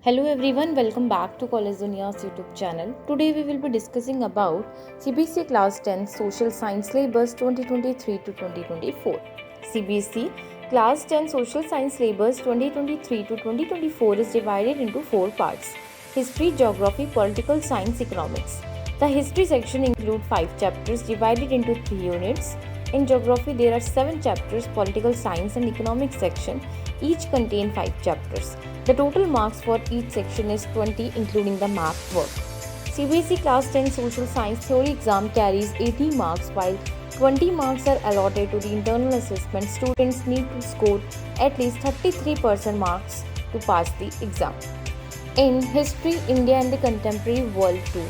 Hello everyone, welcome back to College Dunia's YouTube channel. Today we will be discussing about CBSE Class 10 Social Science Syllabus 2023 to 2024. CBSE Class 10 Social Science Syllabus 2023 to 2024 is divided into 4 parts: History, Geography, Political Science, Economics. The History section includes 5 chapters divided into 3 units. In Geography, there are 7 chapters, Political Science and Economics section, each contain 5 chapters. The total marks for each section is 20, including the map work. CBSE Class 10 Social Science Theory exam carries 80 marks, while 20 marks are allotted to the internal assessment. Students need to score at least 33% marks to pass the exam. In History, India and the Contemporary World 2,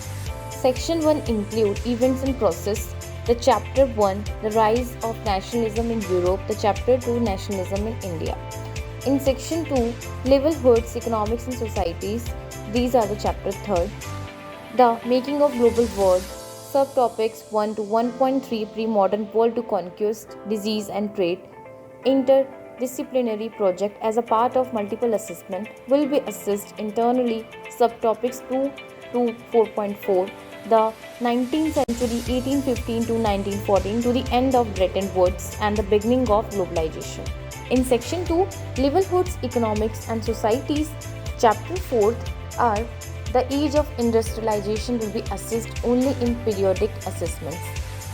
Section 1 include Events and Process. The Chapter 1, The Rise of Nationalism in Europe. The Chapter 2, Nationalism in India. In Section 2, Livelihoods, Economics and Societies. These are the Chapter 3. The Making of Global World. Subtopics 1 to 1.3, Pre-Modern World to Conquest, Disease and Trade. Interdisciplinary project as a part of multiple assessment will be assessed internally. Subtopics 2 to 4.4. The 19th century 1815 to 1914 to the end of Bretton Woods and the beginning of globalization. In Section 2, Livelihoods, Economics and Societies, Chapter 4 are the age of industrialization will be assessed only in periodic assessments.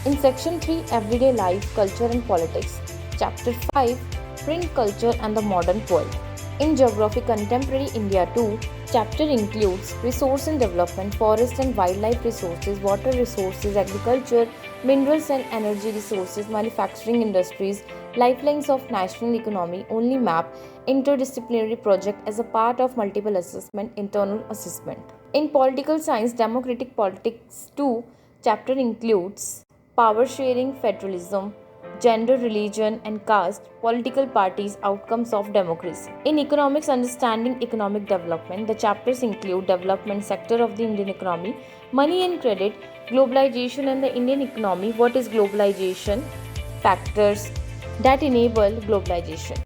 In Section 3, Everyday Life, Culture and Politics, Chapter 5, Print Culture and the Modern World. In Geography, Contemporary India 2, chapter includes Resource and Development, Forest and Wildlife Resources, Water Resources, Agriculture, Minerals and Energy Resources, Manufacturing Industries, Lifelines of National Economy, Only Map, Interdisciplinary Project as a part of Multiple Assessment, Internal Assessment. In Political Science, Democratic Politics 2, chapter includes Power Sharing, Federalism, Gender, Religion and Caste, Political Parties, Outcomes of Democracy. In Economics, Understanding Economic Development, the chapters include Development Sector of the Indian Economy, Money and Credit, Globalization and the Indian Economy, What is Globalization, Factors that enable globalization.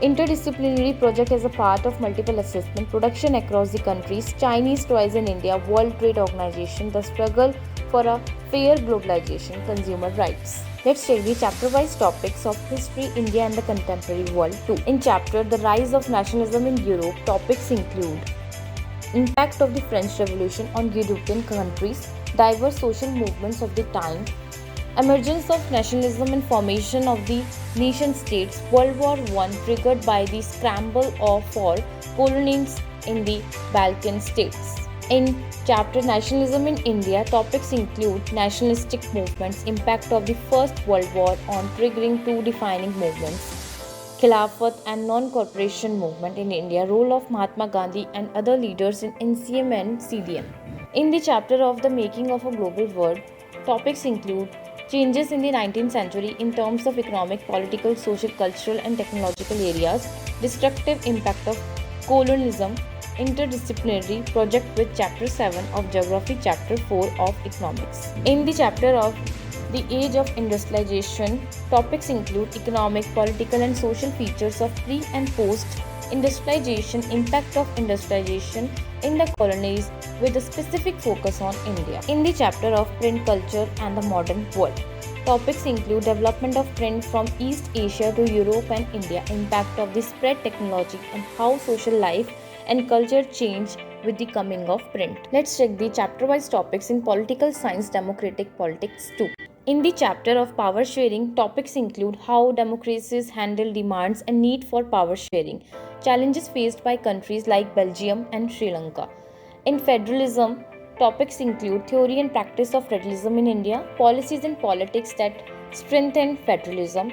Interdisciplinary project as a part of multiple assessment, production across the countries, Chinese toys in India, World Trade Organization, the struggle for a fair globalization, consumer rights. Let's check the chapter-wise topics of History, India and the Contemporary World 2. In chapter The Rise of Nationalism in Europe, topics include Impact of the French Revolution on European countries, diverse social movements of the time, emergence of nationalism and formation of the nation-states, World War I triggered by the scramble for colonies in the Balkan states. In chapter Nationalism in India, topics include nationalistic movements, impact of the First World War on triggering two defining movements, Khilafat and non-cooperation movement in India, role of Mahatma Gandhi and other leaders in NCM and CDM. In the chapter of the Making of a Global World, topics include changes in the 19th century in terms of economic, political, social, cultural and technological areas, destructive impact of colonialism, interdisciplinary project with chapter 7 of Geography, chapter 4 of Economics. In the chapter of the Age of Industrialization, topics include economic, political and social features of pre and post industrialization, impact of industrialization in the colonies with a specific focus on India. In the chapter of Print Culture and the Modern World, topics include development of print from East Asia to Europe and India, impact of the spread technology and how social life and culture change with the coming of print. Let's check the chapter-wise topics in Political Science, Democratic Politics 2. In the chapter of Power Sharing, topics include how democracies handle demands and need for power sharing, challenges faced by countries like Belgium and Sri Lanka. In Federalism, topics include theory and practice of federalism in India, policies and politics that strengthen federalism.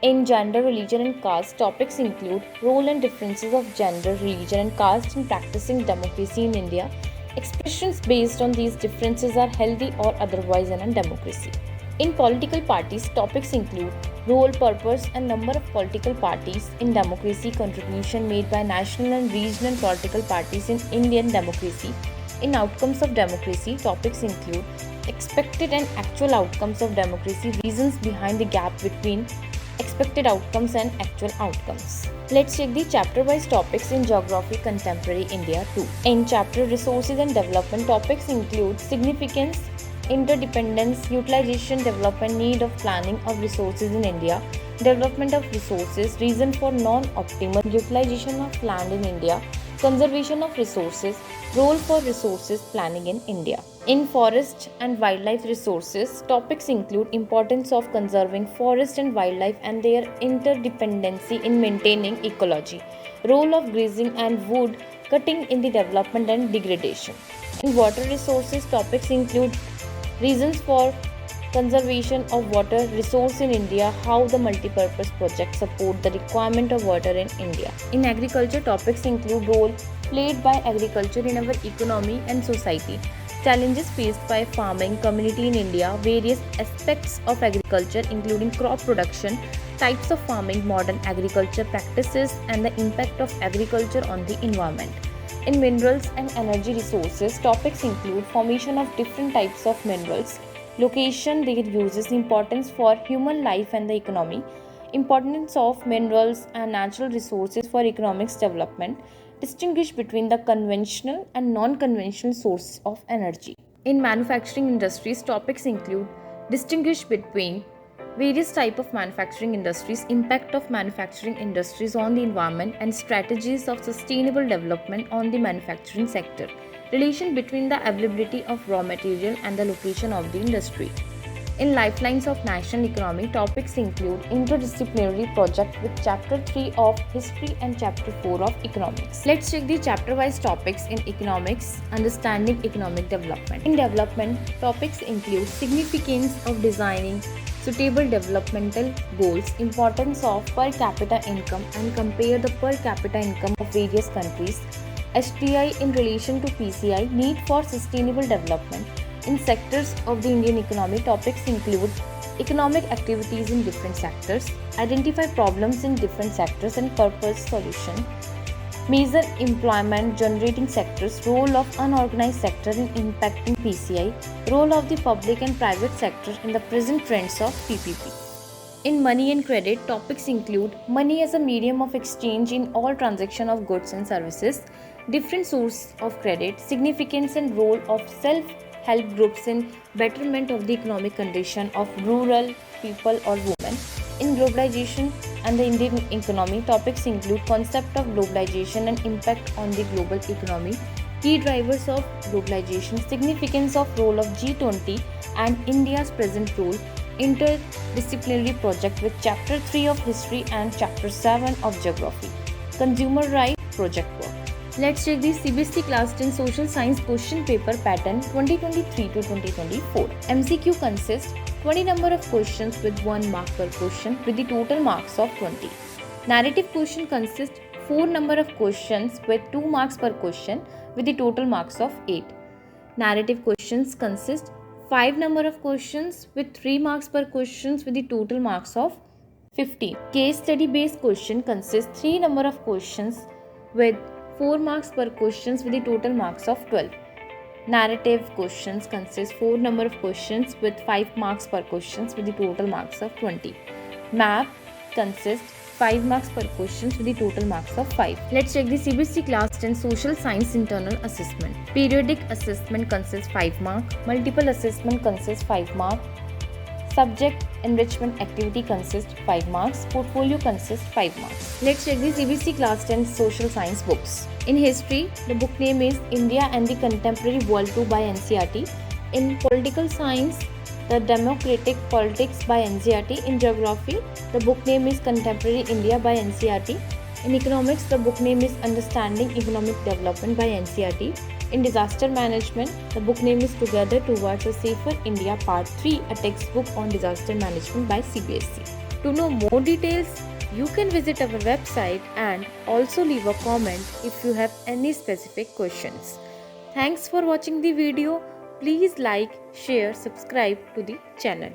In Gender, Religion and Caste, topics include role and differences of gender, religion and caste in practicing democracy in India. Expressions based on these differences are healthy or otherwise in a democracy. In Political Parties, topics include role, purpose and number of political parties in democracy, contribution made by national and regional political parties in Indian democracy. In Outcomes of Democracy, topics include expected and actual outcomes of democracy, reasons behind the gap between expected outcomes and actual outcomes. Let's check the chapter-wise topics in Geography Contemporary India 2. In chapter Resources and Development, topics include significance, interdependence, utilization, development, need of planning of resources in India, development of resources, reason for non-optimal utilization of land in India, conservation of resources, role for resources planning in India. In forest and wildlife resources, topics include importance of conserving forest and wildlife and their interdependency in maintaining ecology, role of grazing and wood cutting in the development and degradation. In water resources, topics include reasons for conservation of water resource in India, how the multipurpose projects support the requirement of water in India. In agriculture, topics include role played by agriculture in our economy and society, challenges faced by farming community in India, various aspects of agriculture including crop production, types of farming, modern agriculture practices and the impact of agriculture on the environment. In minerals and energy resources, topics include formation of different types of minerals, location, their uses, importance for human life and the economy, importance of minerals and natural resources for economic development, distinguish between the conventional and non-conventional sources of energy. In manufacturing industries, topics include distinguish between various types of manufacturing industries, impact of manufacturing industries on the environment and strategies of sustainable development on the manufacturing sector, relation between the availability of raw material and the location of the industry. In lifelines of national economy, topics include interdisciplinary project with chapter 3 of history and chapter 4 of economics. Let's check the chapter wise topics in economics, understanding economic development. In development, topics include significance of designing suitable developmental goals, importance of per capita income and compare the per capita income of various countries, HDI in relation to PCI, need for sustainable development. In sectors of the Indian economy, topics include economic activities in different sectors, identify problems in different sectors and purpose solution, measure employment generating sectors, role of unorganized sector in impacting PCI, role of the public and private sector in the present trends of PPP. In money and credit, topics include money as a medium of exchange in all transaction of goods and services, different sources of credit, significance and role of self-help groups in betterment of the economic condition of rural people or women. In globalization and the Indian economy, topics include concept of globalization and impact on the global economy, key drivers of globalization, significance of role of G20 and India's present role, interdisciplinary project with chapter 3 of history and chapter 7 of geography, consumer right project work. Let's check the CBSE Class 10 Social Science question paper pattern 2023 to 2024. MCQ consists 20 number of questions with 1 mark per question with the total marks of 20. Narrative question consists 4 number of questions with 2 marks per question with the total marks of 8. Narrative questions consist 5 number of questions with 3 marks per questions with the total marks of 15. Case study based question consists 3 number of questions with 4 marks per questions with the total marks of 12. Narrative questions consist 4 number of questions with 5 marks per questions with the total marks of 20. Map consists 5 marks per questions with the total marks of 5. Let's check the CBSE Class 10 Social Science Internal Assessment. Periodic assessment consists 5 marks. Multiple assessment consists 5 marks. Subject enrichment activity consists 5 marks. Portfolio consists 5 marks. Let's check the CBSE Class 10 Social Science books. In history, the book name is India and the Contemporary World 2 by NCERT. In political science, the Democratic Politics by NCERT. In geography, the book name is Contemporary India by NCERT. In economics, the book name is Understanding Economic Development by NCERT. In disaster management, the book name is Together Towards a Safer India Part 3, a textbook on disaster management by CBSE. To know more details, you can visit our website and also leave a comment if you have any specific questions. Thanks for watching the video. Please like, share, subscribe to the channel.